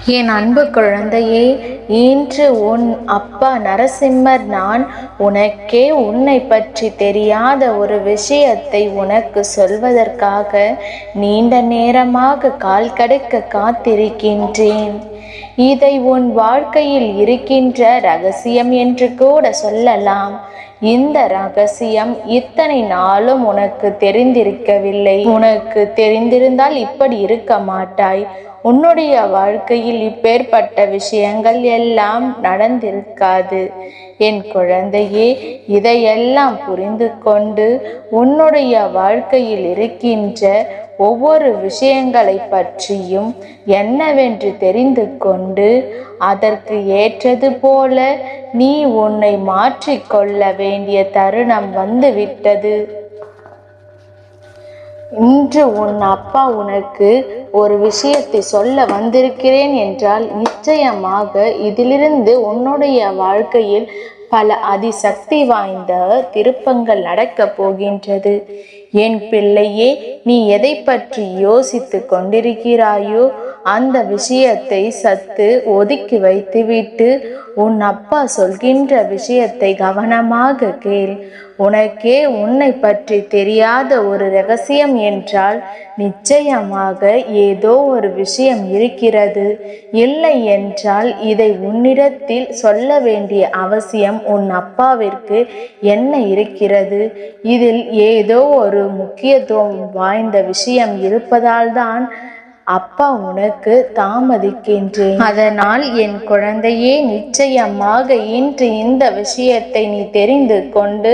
என் அன்பு குழந்தையே, இன்று உன் அப்பா நரசிம்மர் நான் உனக்கே உன்னை பற்றி தெரியாத ஒரு விஷயத்தை உனக்கு சொல்வதற்காக நீண்ட நேரமாக கால் கடுக்க காத்திருக்கின்றேன். இதை உன் வாழ்க்கையில் இருக்கின்ற ரகசியம் என்று கூட சொல்லலாம். இந்த ரகசியம் இத்தனை நாளும் உனக்கு தெரிந்திருக்கவில்லை. உனக்கு தெரிந்திருந்தால் இப்படி இருக்க மாட்டாய். உன்னுடைய வாழ்க்கையில் இப்பேற்பட்ட விஷயங்கள் எல்லாம் நடந்திருக்காது. என் குழந்தையே, இதையெல்லாம் புரிந்து கொண்டு உன்னுடைய வாழ்க்கையில் இருக்கின்ற ஒவ்வொரு விஷயங்களை பற்றியும் என்னவென்று தெரிந்து கொண்டு அதற்கு ஏற்றது போல நீ உன்னை மாற்றிக்கொள்ள வேண்டிய தருணம் வந்துவிட்டது. இன்று உன் அப்பா உனக்கு ஒரு விஷயத்தை சொல்ல வந்திருக்கிறேன் என்றால் நிச்சயமாக இதிலிருந்து உன்னுடைய வாழ்க்கையில் பல அதிசக்தி வாய்ந்த திருப்பங்கள் நடக்கப் போகின்றது. என் பிள்ளையே, நீ எதை பற்றி யோசித்து கொண்டிருக்கிறாயோ அந்த விஷயத்தை சத்து ஒதுக்கி வைத்துவிட்டு உன் அப்பா சொல்கின்ற விஷயத்தை கவனமாக கேள். உனக்கே உன்னை பற்றி தெரியாத ஒரு ரகசியம் என்றால் நிச்சயமாக ஏதோ ஒரு விஷயம் இருக்கிறது. இல்லை என்றால் இதை உன்னிடத்தில் சொல்ல வேண்டிய அவசியம் உன் அப்பாவிற்கு என்ன இருக்கிறது? இதில் ஏதோ ஒரு முக்கியத்துவம் வாய்ந்த விஷயம் இருப்பதால் தான் அப்பா உனக்கு தாமதிக்கின்றேன். அதனால் என் குழந்தையே, நிச்சயமாக இன்று இந்த விஷயத்தை நீ தெரிந்து கொண்டு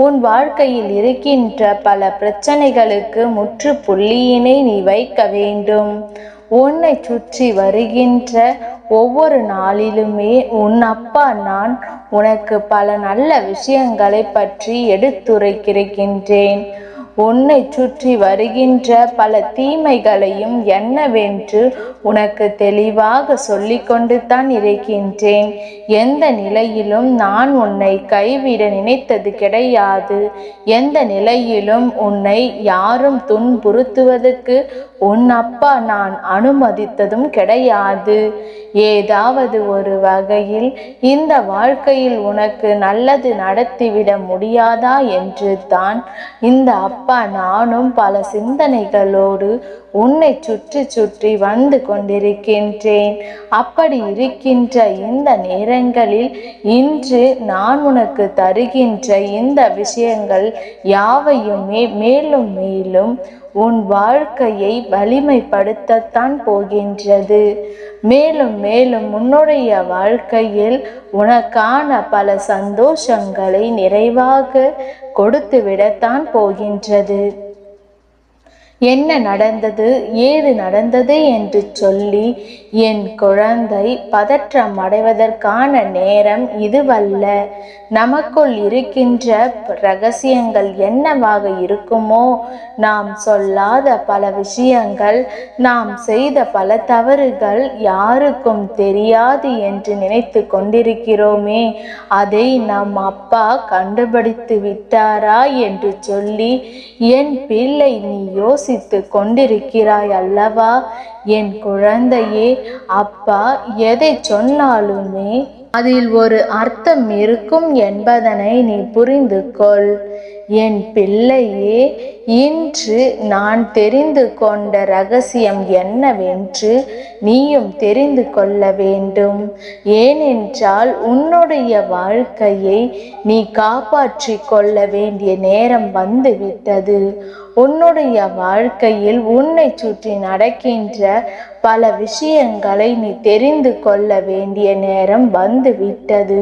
உன் வாழ்க்கையில் இருக்கின்ற பல பிரச்சனைகளுக்கு முற்றுப்புள்ளியினை நீ வைக்க வேண்டும். உன்னை சுற்றி வருகின்ற ஒவ்வொரு நாளிலுமே உன் அப்பா நான் உனக்கு பல நல்ல விஷயங்களை பற்றி எடுத்துரைக்கின்றேன். உன்னை சுற்றி வருகின்ற பல தீமைகளையும் என்னவென்று உனக்கு தெளிவாக சொல்லிக்கொண்டு தான் இருக்கின்றேன். எந்த நிலையிலும் நான் உன்னை கைவிட நினைத்தது கிடையாது. எந்த நிலையிலும் உன்னை யாரும் துன்புறுத்துவதற்கு உன் அப்பா நான் அனுமதித்ததும் கிடையாது. ஏதாவது ஒரு வகையில் இந்த வாழ்க்கையில் உனக்கு நல்லது நடத்திவிட முடியாதா என்று தான் இந்த அப்பா நானும் பல சிந்தனைகளோடு உன்னை சுற்றி சுற்றி வந்து கொண்டிருக்கின்றேன். அப்படி இருக்கின்ற இந்த நேரங்களில் இன்று நான் உனக்கு தருகின்ற இந்த விஷயங்கள் யாவையுமே மேலும் மேலும் உன் வாழ்க்கையை வலிமைப்படுத்தத்தான் போகின்றது. மேலும் மேலும் உன்னுடைய வாழ்க்கையில் உனக்கான பல சந்தோஷங்களை நிறைவாக கொடுத்துவிடத்தான் போகின்றது. என்ன நடந்தது, ஏது நடந்தது என்று சொல்லி என் குழந்தை பதற்றம் அடைவதற்கான நேரம் இதுவல்ல. நமக்குள் இருக்கின்ற ரகசியங்கள் என்னவாக இருக்குமோ, நாம் சொல்லாத பல விஷயங்கள், நாம் செய்த பல தவறுகள் யாருக்கும் தெரியாது என்று நினைத்து கொண்டிருக்கிறோமே, அதை நம் அப்பா கண்டுபிடித்து விட்டாரா என்று சொல்லி என் பிள்ளை நீ யோசித்து கொண்டிருக்கிறாய் அல்லவா? என் குழந்தையே, அப்பா எதை சொன்னாலுமே அதில் ஒரு அர்த்தம் இருக்கும் என்பதனை நீ புரிந்து கொள். என் பிள்ளையே, இன்று நான் தெரிந்து கொண்ட ரகசியம் என்னவென்று நீயும் தெரிந்து கொள்ள வேண்டும். ஏனென்றால் உன்னுடைய வாழ்க்கையை நீ காப்பாற்றி கொள்ள வேண்டிய நேரம் வந்துவிட்டது. உன்னுடைய வாழ்க்கையில் உன்னை சுற்றி நடக்கின்ற பல விஷயங்களை நீ தெரிந்து கொள்ள வேண்டிய நேரம் வந்துவிட்டது.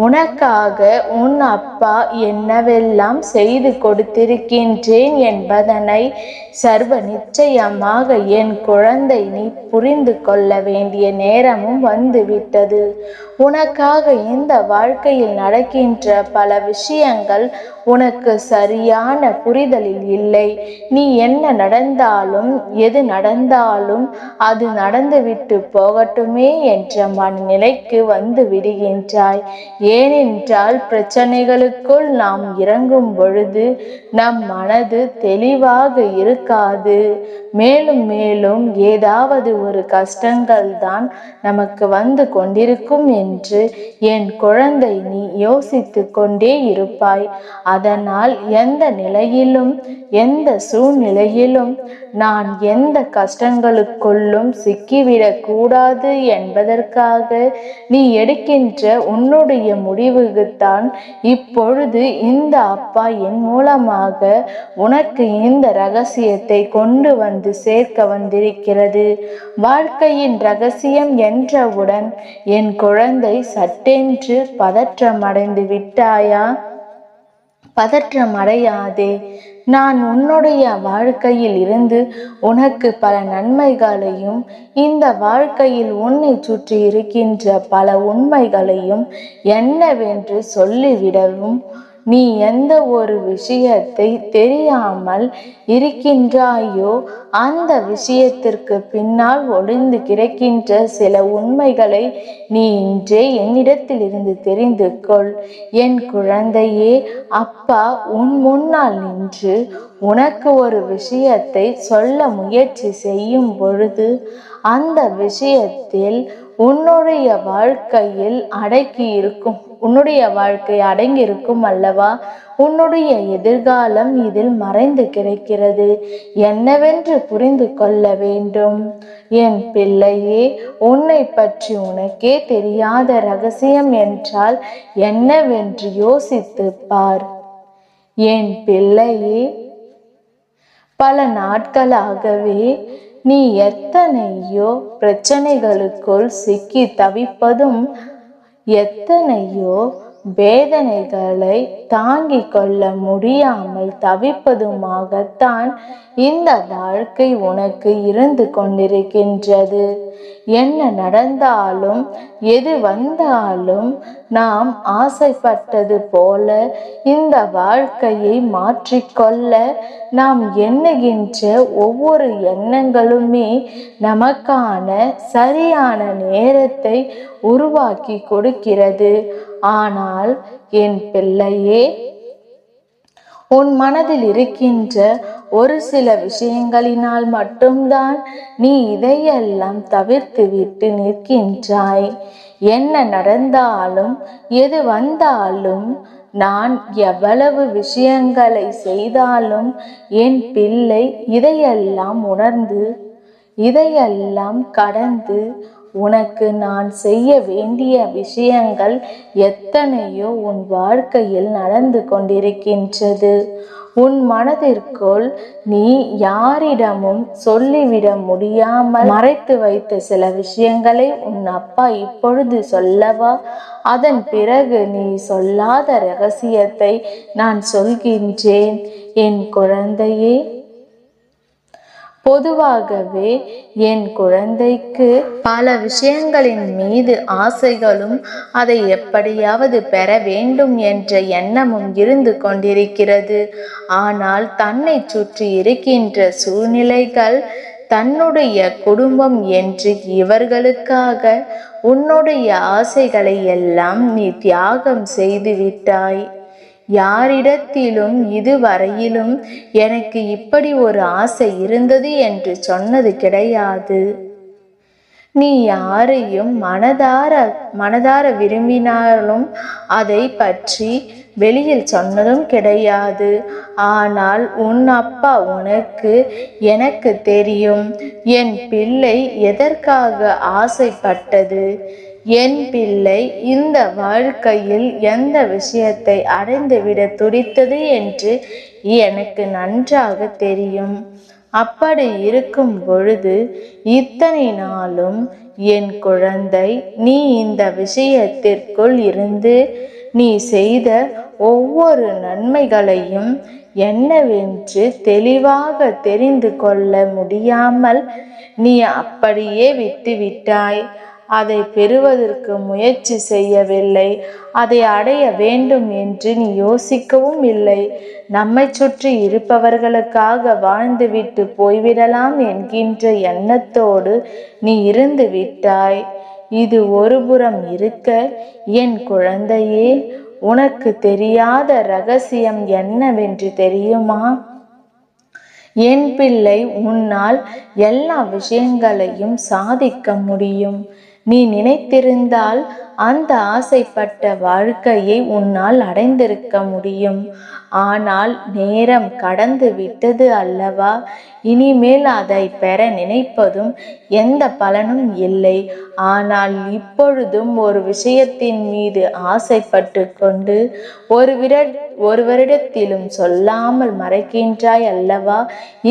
உனக்காக உன் அப்பா என்னவெல்லாம் செய்து கொடுத்திருக்கின்றேன் என்பதனை சர்வ நிச்சயமாக என் குழந்தை நீ புரிந்து கொள்ள வேண்டிய நேரமும் வந்துவிட்டது. உனக்காக இந்த வாழ்க்கையில் நடக்கின்ற பல விஷயங்கள் உனக்கு சரியான புரிதலில் இல்லை. நீ என்ன நடந்தாலும் எது நடந்தாலும் அது நடந்துவிட்டு போகட்டுமே என்ற மனநிலைக்கு வந்து விடுகின்றாய். ஏனென்றால் பிரச்சனைகளுக்குள் நாம் இறங்கும் பொழுது நம் மனது தெளிவாக இருக்காது. மேலும் மேலும் ஏதாவது ஒரு கஷ்டங்கள் தான் நமக்கு வந்து கொண்டிருக்கும் என்று என் குழந்தை நீ யோசித்து கொண்டே இருப்பாய். அதனால் எந்த நிலையிலும் எந்த சூழ்நிலையிலும் நான் எந்த கஷ்டங்களுக்குள்ளும் சிக்கிவிடக் கூடாது என்பதற்காக நீ எடுக்கின்ற உன்னுடைய முடிவுக்குத்தான் இப்பொழுது இந்த அப்பா என் மூலமாக உனக்கு இந்த ரகசியத்தை கொண்டு வந்து சேர்க்க வந்திருக்கிறது. வாழ்க்கையின் ரகசியம் என்றவுடன் என் குழந்தை சட்டென்று பதற்றமடைந்து விட்டாயா? பதற்றமடையாதே. நான் உன்னுடைய வாழ்க்கையில் இருந்து உனக்கு பல நன்மைகளையும் இந்த வாழ்க்கையில் உன்னை சுற்றி இருக்கின்ற பல உண்மைகளையும் என்னவென்று சொல்லிவிடவும் நீ எந்த ஒரு விஷயத்தை தெரியாமல் இருக்கின்றாயோ அந்த விஷயத்திற்கு பின்னால் ஒளிந்து கிடக்கின்ற சில உண்மைகளை நீ இன்றே என்னிடத்தில் இருந்து தெரிந்து கொள். என் குழந்தையே, அப்பா உன் முன்னால் நின்று உனக்கு ஒரு விஷயத்தை சொல்ல முயற்சி செய்யும் பொழுது அந்த விஷயத்தில் உன்னுடைய வாழ்க்கையில் உன்னுடைய வாழ்க்கை அடங்கி இருக்கும் அல்லவா? உன்னுடைய எதிர்காலம் இதில் மறைந்து கிடக்கிறது. என்னவென்று புரிந்து கொள்ள வேண்டும். என் பிள்ளையே, உன்னை பற்றி உனக்கே தெரியாத ரகசியம் என்றால் என்னவென்று யோசித்து பார். என் பிள்ளையே, பல நாட்களாகவே நீ எத்தனையோ பிரச்சனைகளுக்குள் சிக்கி தவிப்பதும் எத்தனையோ வேதனைகளை தாங்கிக் கொள்ள முடியாமல் தவிப்பதுமாகத்தான் இந்த வாழ்க்கை உனக்கு இருந்து கொண்டிருக்கின்றது. என்ன நடந்தாலும் எது வந்தாலும் நாம் ஆசைப்பட்டது போல இந்த வாழ்க்கையை மாற்றிக்கொள்ள நாம் எண்ணுகின்ற ஒவ்வொரு எண்ணங்களுமே நமக்கான சரியான நேரத்தை உருவாக்கி கொடுக்கிறது. ஆனால் என் பிள்ளையே, உன் மனதில் இருக்கின்ற ஒரு சில விஷயங்களினால் மட்டும்தான் நீ இதையெல்லாம் தவிர்த்து விட்டு நிற்கின்றாய். என்ன நடந்தாலும் எது வந்தாலும் நான் எவ்வளவு விஷயங்களை செய்தாலும் என் பிள்ளை இதையெல்லாம் உணர்ந்து இதையெல்லாம் கடந்து உனக்கு நான் செய்ய வேண்டிய விஷயங்கள் எத்தனையோ உன் வாழ்க்கையில் நடந்து கொண்டிருக்கின்றது. உன் மனதிற்குள் நீ யாரிடமும் சொல்லிவிட முடியாமல் மறைத்து வைத்த சில விஷயங்களை உன் அப்பா இப்பொழுது சொல்லவா? அதன் பிறகு நீ சொல்லாத ரகசியத்தை நான் சொல்கின்றேன். என் குழந்தையே, பொதுவாகவே என் குழந்தைக்கு பல விஷயங்களின் மீது ஆசைகளும் அதை எப்படியாவது பெற வேண்டும் என்ற எண்ணமும் இருந்து கொண்டிருக்கிறது. ஆனால் தன்னை சுற்றி இருக்கின்ற சூழ்நிலைகள், தன்னுடைய குடும்பம் என்று இவர்களுக்காக உன்னுடைய ஆசைகளை எல்லாம் நீ தியாகம் செய்து விட்டாய். யாரிடத்திலும் இதுவரையிலும் எனக்கு இப்படி ஒரு ஆசை இருந்தது என்று சொன்னது கிடையாது. நீ யாரையும் மனதார விரும்பினாலும் அதை பற்றி வெளியில் சொன்னதும் கிடையாது. ஆனால் உன் அப்பா எனக்கு தெரியும் என் பிள்ளை எதற்காக ஆசைப்பட்டது. என் பிள்ளை இந்த வாழ்க்கையில் எந்த விஷயத்தை அடைந்துவிட துடித்தது என்று எனக்கு நன்றாக தெரியும். அப்படி இருக்கும் பொழுது இத்தனை நாளும் என் குழந்தை, நீ இந்த விஷயத்திற்குள் இருந்து நீ செய்த ஒவ்வொரு நன்மைகளையும் என்னவென்று தெளிவாக தெரிந்து கொள்ள முடியாமல் நீ அப்படியே விட்டுவிட்டாய். அதை பெறுவதற்கு முயற்சி செய்யவில்லை. அதை அடைய வேண்டும் என்று நீ யோசிக்கவும் இல்லை. நம்மை சுற்றி இருப்பவர்களுக்காக வாழ்ந்துவிட்டு போய்விடலாம் என்கின்ற எண்ணத்தோடு நீ இருந்து விட்டாய். இது ஒருபுறம் இருக்க, என் குழந்தையே, உனக்கு தெரியாத ரகசியம் என்னவென்று தெரியுமா? என் பிள்ளை, உன்னால் எல்லா விஷயங்களையும் சாதிக்க முடியும். நீ நினைத்திருந்தால் அந்த ஆசைப்பட்ட வாழ்க்கையை உன்னால் அடைந்திருக்க முடியும். ஆனால் நேரம் கடந்து விட்டது அல்லவா? இனிமேல் அதை பெற நினைப்பதும் எந்த பலனும் இல்லை. ஆனால் இப்பொழுதும் ஒரு விஷயத்தின் மீது ஆசைப்பட்டு கொண்டு ஒரு வருடத்திலும் சொல்லாமல் மறைக்கின்றாய் அல்லவா?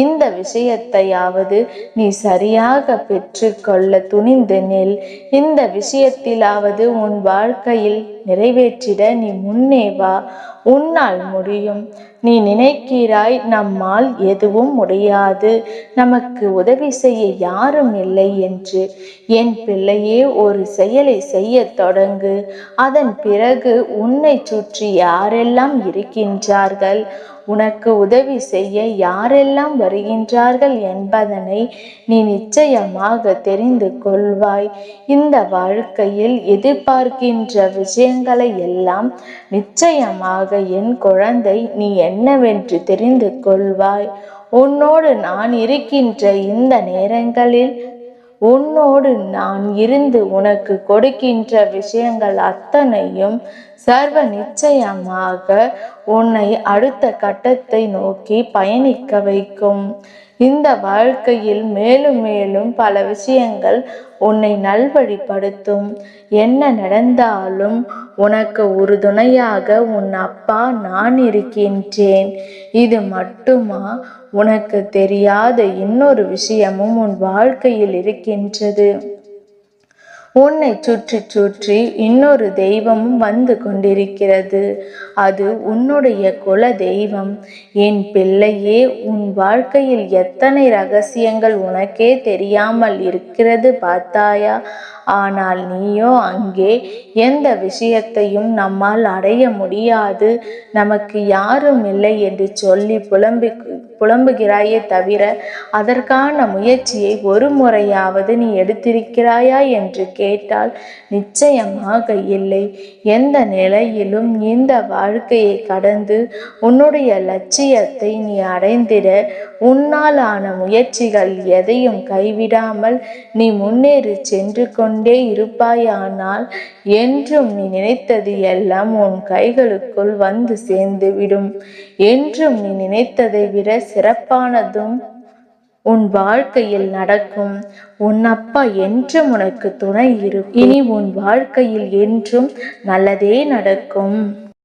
இந்த விஷயத்தையாவது நீ சரியாக பெற்றுக்கொள்ள துணிந்து நில். இந்த விஷயத்திலாவது உன் வாழ்க்கையில் நிறைவேற்றிட நீ முன்னே வா. உன்னால் முடியும். நீ நினைக்கிறாய் நம்மால் எதுவும் முடியாது, நமக்கு உதவி செய்ய யாரும் இல்லை என்று. என் பிள்ளையே, ஒரு செயலை செய்ய தொடங்கு. அதன் பிறகு உன்னை சுற்றி யாரெல்லாம் இருக்கின்றார்கள், உனக்கு உதவி செய்ய யாரெல்லாம் வருகின்றார்கள் என்பதனை நீ நிச்சயமாக தெரிந்து கொள்வாய். இந்த வாழ்க்கையில் எதிர்பார்க்கின்ற விஷயங்களை எல்லாம் நிச்சயமாக என் குழந்தை நீ என்னவென்று தெரிந்து கொள்வாய். உன்னோடு நான் இருக்கின்ற இந்த நேரங்களில் உன்னோடு நான் இருந்து உனக்கு கொடுக்கின்ற விஷயங்கள் அத்தனையும் சர்வ நிச்சயமாக உன்னை அடுத்த கட்டத்தை நோக்கி பயணிக்க வைக்கும். இந்த வாழ்க்கையில் மேலும் மேலும் பல விஷயங்கள் உன்னை நல்வழிப்படுத்தும். என்ன நடந்தாலும் உனக்கு உறுதுணையாக உன் அப்பா நான் இருக்கின்றேன். இது மட்டுமா? உனக்கு தெரியாத இன்னொரு விஷயமும் உன் வாழ்க்கையில் இருக்கின்றது. உன்னை சுற்றி சுற்றி இன்னொரு தெய்வமும் வந்து கொண்டிருக்கிறது. அது உன்னுடைய குல தெய்வம். என் பிள்ளையே, உன் வாழ்க்கையில் எத்தனை ரகசியங்கள் உனக்கே தெரியாமல் இருக்கிறது பார்த்தாயா? ஆனால் நீயோ அங்கே எந்த விஷயத்தையும் நம்மால் அடைய முடியாது, நமக்கு யாரும் இல்லை என்று சொல்லி புலம்புகிறாயே தவிர அதற்கான முயற்சியை ஒரு முறையாவது நீ எடுத்திருக்கிறாயா என்று கேட்டால் நிச்சயமாக இல்லை. எந்த நிலையிலும் இந்த வாழ்க்கையை கடந்து உன்னுடைய லட்சியத்தை நீ அடைந்திட உன்னால் ஆன முயற்சிகள் எதையும் கைவிடாமல் நீ முன்னேறி சென்று கொண்டே இருப்பாயானால் என்றும் நீ நினைத்தது எல்லாம் உன் கைகளுக்குள் வந்து சேர்ந்துவிடும். என்றும் நீ நினைத்ததை விட சிறப்பானதும் உன் வாழ்க்கையில் நடக்கும். உன் அப்பா என்றும் உனக்கு துணை இருக்கும். இனி உன் வாழ்க்கையில் என்றும் நல்லதே நடக்கும்.